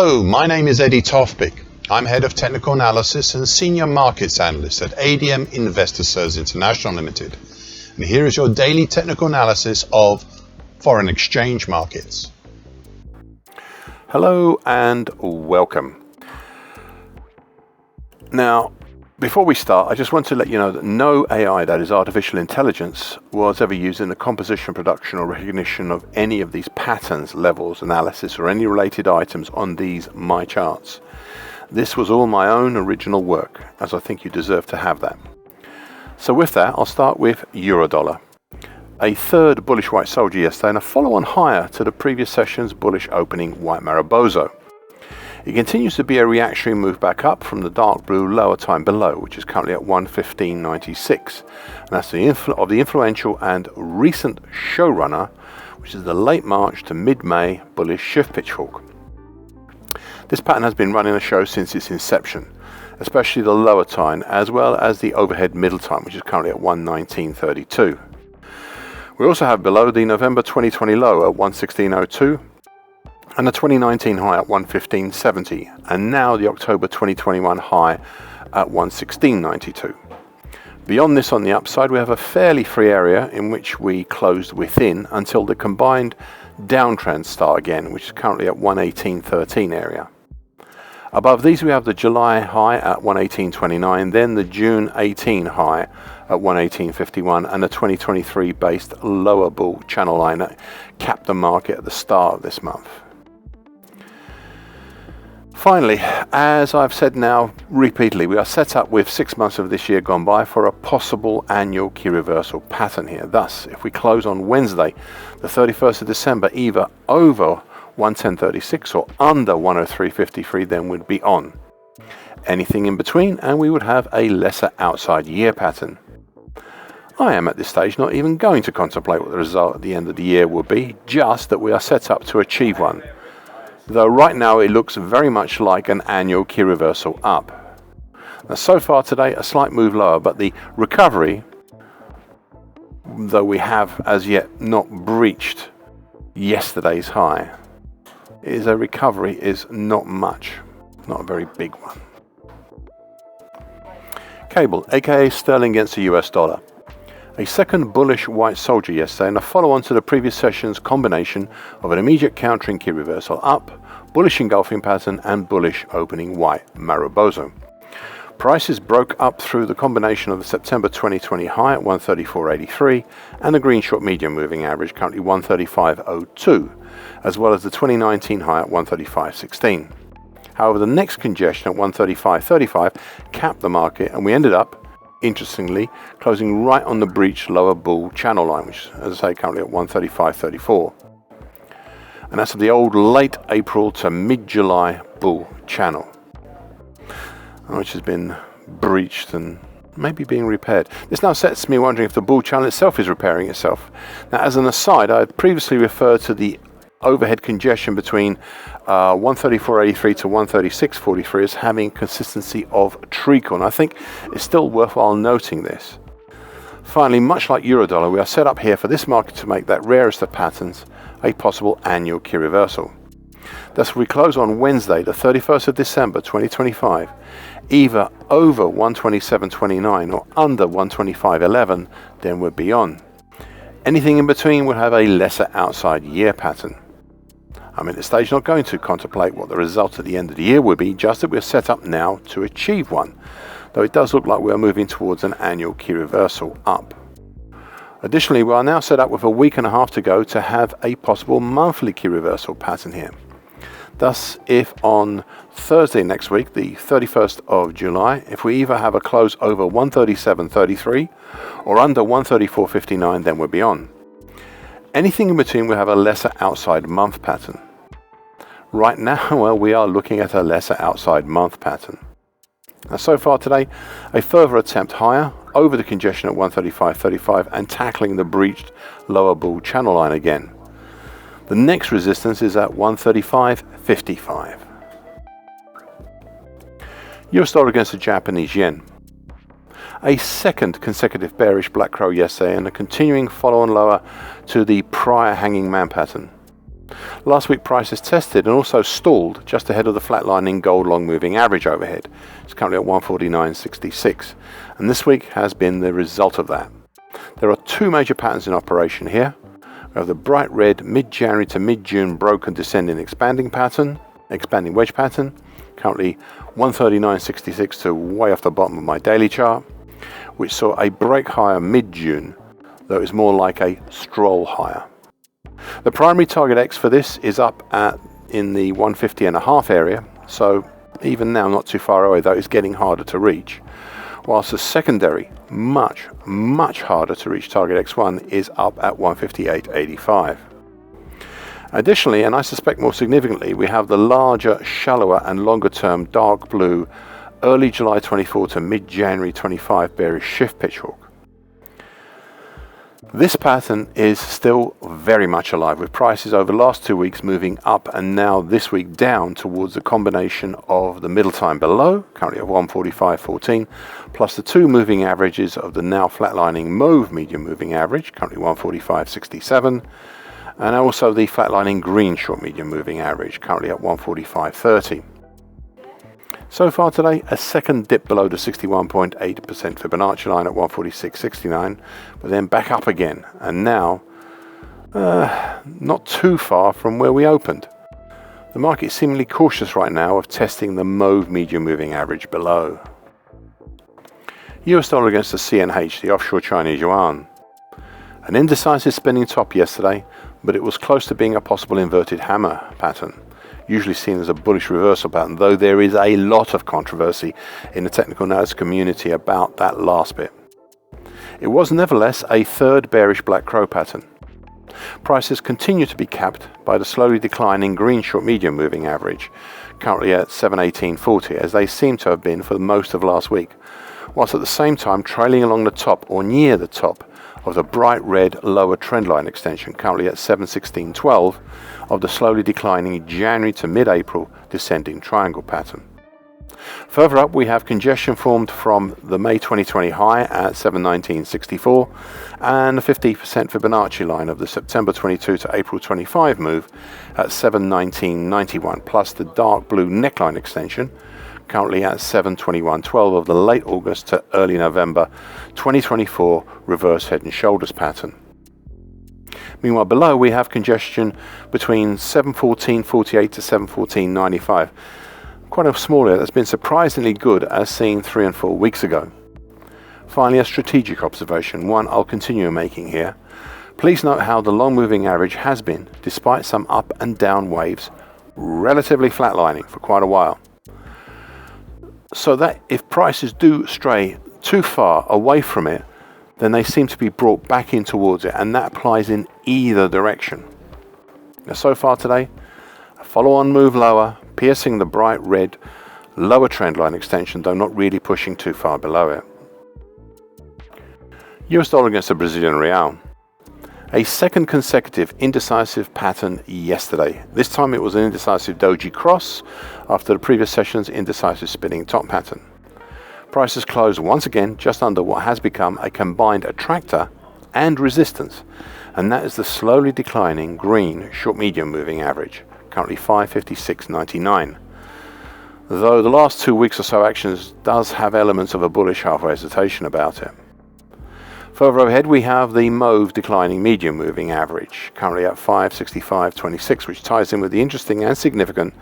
Hello, my name is Eddie Tofpik. I'm Head of Technical Analysis and Senior Markets Analyst at ADM Investor Services International Limited. And here is your daily technical analysis of foreign exchange markets. Hello and welcome. Now, before we start, I just want to let you know that no AI, that is artificial intelligence, was ever used in the composition, production or recognition of any of these patterns, levels, analysis or any related items on these my charts. This was all my own original work, as I think you deserve to have that. So with that, I'll start with Eurodollar. A third bullish white soldier yesterday and a follow-on higher to the previous session's bullish opening white Maribozo. It continues to be a reactionary move back up from the dark blue lower time below, which is currently at 115.96. And that's of the influential and recent showrunner, which is the late March to mid-May bullish shift pitchfork. This pattern has been running the show since its inception, especially the lower time as well as the overhead middle time, which is currently at 119.32. We also have below the November 2020 low at 116.02 and the 2019 high at 115.70, and now the October 2021 high at 116.92. Beyond this on the upside, we have a fairly free area in which we closed within until the combined downtrend start again, which is currently at 118.13 area. Above these we have the July high at 118.29, then the June 18 high at 118.51 and the 2023 based lower bull channel line that capped the market at the start of this month. Finally, as I've said now repeatedly, we are set up with 6 months of this year gone by for a possible annual key reversal pattern here. Thus, if we close on Wednesday, the 31st of December, either over 110.36 or under 103.53, then we'd be on. Anything in between and we would have a lesser outside year pattern. I am at this stage not even going to contemplate what the result at the end of the year will be, just that we are set up to achieve one. Though right now it looks very much like an annual key reversal up. Now so far today a slight move lower, but the recovery, though we have as yet not breached yesterday's high, is a recovery is not much, not a very big one. Cable, aka sterling against the US dollar. A second bullish white soldier yesterday and a follow-on to the previous session's combination of an immediate countering key reversal up, bullish engulfing pattern and bullish opening white Maribozo. Prices broke up through the combination of the September 2020 high at 134.83 and the green short medium moving average currently 135.02, as well as the 2019 high at 135.16. However, the next congestion at 135.35 capped the market and we ended up, interestingly, closing right on the breached lower bull channel line, which, as I say, currently at 135.34. And that's the old late April to mid-July bull channel, which has been breached and maybe being repaired. This now sets me wondering if the bull channel itself is repairing itself. Now, as an aside, I had previously referred to the overhead congestion between 134.83 to 136.43 as having consistency of treacle, and I think it's still worthwhile noting this. Finally, much like Eurodollar, we are set up here for this market to make that rarest of patterns a possible annual key reversal. Thus, we close on Wednesday, the 31st of December 2025, either over 127.29 or under 125.11, then we're beyond. Anything in between would have a lesser outside year pattern. I'm at this stage not going to contemplate what the result at the end of the year will be, just that we're set up now to achieve one, though it does look like we are moving towards an annual key reversal up. Additionally, we are now set up with a week and a half to go to have a possible monthly key reversal pattern here. Thus, if on Thursday next week, the 31st of July, if we either have a close over 137.33 or under 134.59, then we're beyond. Anything in between will have a lesser outside month pattern. Right now, well, we are looking at a lesser outside month pattern. Now, so far today, a further attempt higher over the congestion at 135.35 and tackling the breached lower bull channel line again. The next resistance is at 135.55. US dollar against the Japanese yen. A second consecutive bearish black crow yesterday and a continuing follow-on lower to the prior hanging man pattern. Last week prices tested and also stalled just ahead of the flatlining gold long moving average overhead. It's currently at 149.66, and this week has been the result of that. There are two major patterns in operation here. We have the bright red mid-January to mid-June broken descending expanding wedge pattern, currently 139.66 to way off the bottom of my daily chart, which saw a break higher mid-June, though it's more like a stroll higher. The primary target X for this is up in the 150.5 area, so even now not too far away, though it's getting harder to reach. Whilst the secondary, much harder to reach target X1 is up at 158.85. Additionally, and I suspect more significantly, we have the larger, shallower and longer term dark blue early July 24 to mid-January 25 bearish shift pitch hawk. This pattern is still very much alive, with prices over the last 2 weeks moving up and now this week down towards the combination of the middle time below, currently at 145.14, plus the two moving averages of the now flatlining mauve medium moving average, currently 145.67, and also the flatlining green short medium moving average, currently at 145.30. So far today, a second dip below the 61.8% Fibonacci line at 146.69, but then back up again, and now not too far from where we opened. The market is seemingly cautious right now of testing the mauve medium moving average below. US dollar against the CNH, the offshore Chinese yuan. An indecisive spinning top yesterday, but it was close to being a possible inverted hammer pattern, usually seen as a bullish reversal pattern, though there is a lot of controversy in the technical analysis community about that last bit. It was nevertheless a third bearish black crow pattern. Prices continue to be capped by the slowly declining green short medium moving average, currently at 718.40, as they seem to have been for most of last week, whilst at the same time trailing along the top or near the top of the bright red lower trendline extension, currently at 716.12, of the slowly declining January to mid-April descending triangle pattern. Further up, we have congestion formed from the May 2020 high at 719.64 and the 50% Fibonacci line of the September 22 to April 25 move at 719.91, plus the dark blue neckline extension, currently at 721.12 of the late August to early November 2024 reverse head and shoulders pattern. Meanwhile, below we have congestion between 714.48 to 714.95. Quite a small area that's been surprisingly good as seen 3 and 4 weeks ago. Finally, a strategic observation, one I'll continue making here. Please note how the long moving average has been, despite some up and down waves, relatively flatlining for quite a while. So that if prices do stray too far away from it, then they seem to be brought back in towards it, and that applies in either direction. Now, so far today, a follow-on move lower, piercing the bright red lower trend line extension, though not really pushing too far below it. US dollar against the Brazilian real. A second consecutive indecisive pattern yesterday. This time it was an indecisive doji cross after the previous session's indecisive spinning top pattern. Prices closed once again just under what has become a combined attractor and resistance, and that is the slowly declining green short medium moving average, currently 556.99. Though the last 2 weeks or so actions does have elements of a bullish halfway hesitation about it. Further overhead we have the mauve declining medium moving average, currently at 565.26, which ties in with the interesting and significant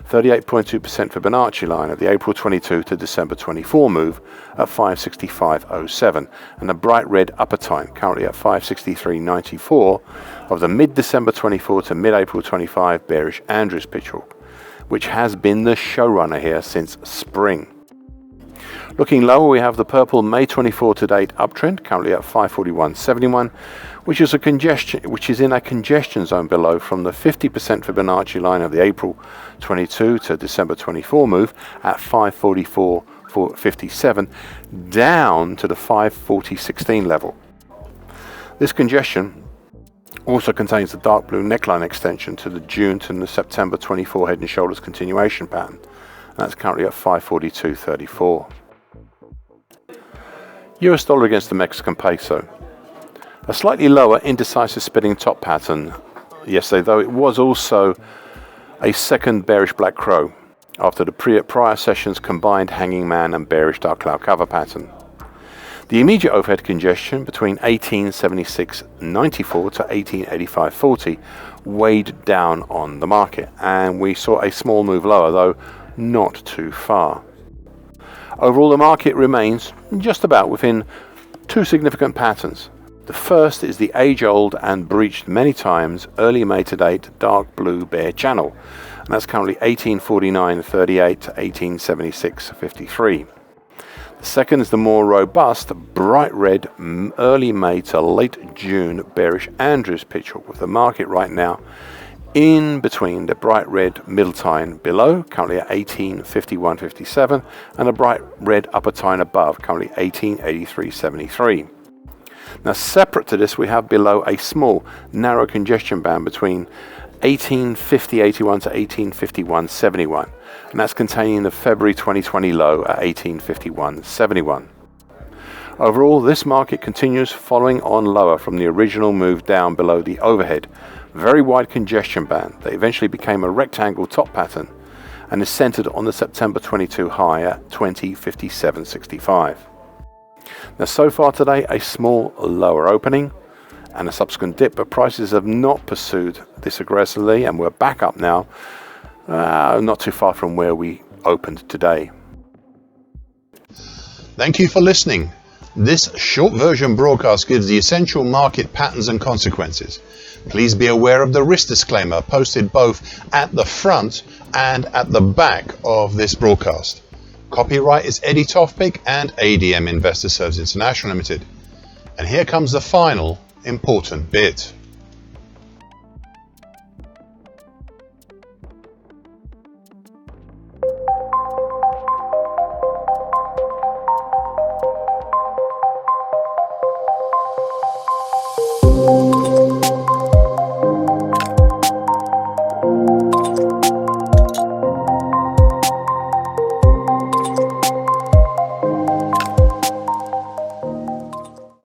38.2% Fibonacci line of the April 22 to December 24 move at 565.07, and the bright red upper time, currently at 563.94, of the mid-December 24 to mid-April 25 bearish Andrews pitch hawk, which has been the showrunner here since spring. Looking lower, we have the purple May 24 to date uptrend, currently at 541.71, which is in a congestion zone below from the 50% Fibonacci line of the April 22 to December 24 move at 544.57, down to the 540.16 level. This congestion also contains the dark blue neckline extension to the June to the September 24 head and shoulders continuation pattern. That's currently at 542.34. US dollar against the Mexican peso. A slightly lower indecisive spinning top pattern yesterday, though it was also a second bearish black crow after the prior session's combined hanging man and bearish dark cloud cover pattern. The immediate overhead congestion between 1876.94 to 1885.40 weighed down on the market, and we saw a small move lower, though not too far. Overall, the market remains just about within two significant patterns. The first is the age-old and breached many times early May to date dark blue bear channel, and that's currently 1849.38 to 1876.53. The second is the more robust bright red early May to late June bearish Andrews picture, with the market right now in between the bright red middle tine below, currently at 1851.57, and a bright red upper tine above, currently 1883.73. Now, separate to this, we have below a small narrow congestion band between 1850.81 to 1851.71, and that's containing the February 2020 low at 1851.71. Overall, this market continues following on lower from the original move down below the overhead very wide congestion band that eventually became a rectangle top pattern and is centered on the September 22 high at 2057.65. Now, so far today, a small lower opening and a subsequent dip, but prices have not pursued this aggressively, and we're back up now, not too far from where we opened today. Thank you for listening. This short version broadcast gives the essential market patterns and consequences. Please be aware of the risk disclaimer posted both at the front and at the back of this broadcast. Copyright is Eddie Tofpik and ADM Investor Services International Limited. And here comes the final important bit.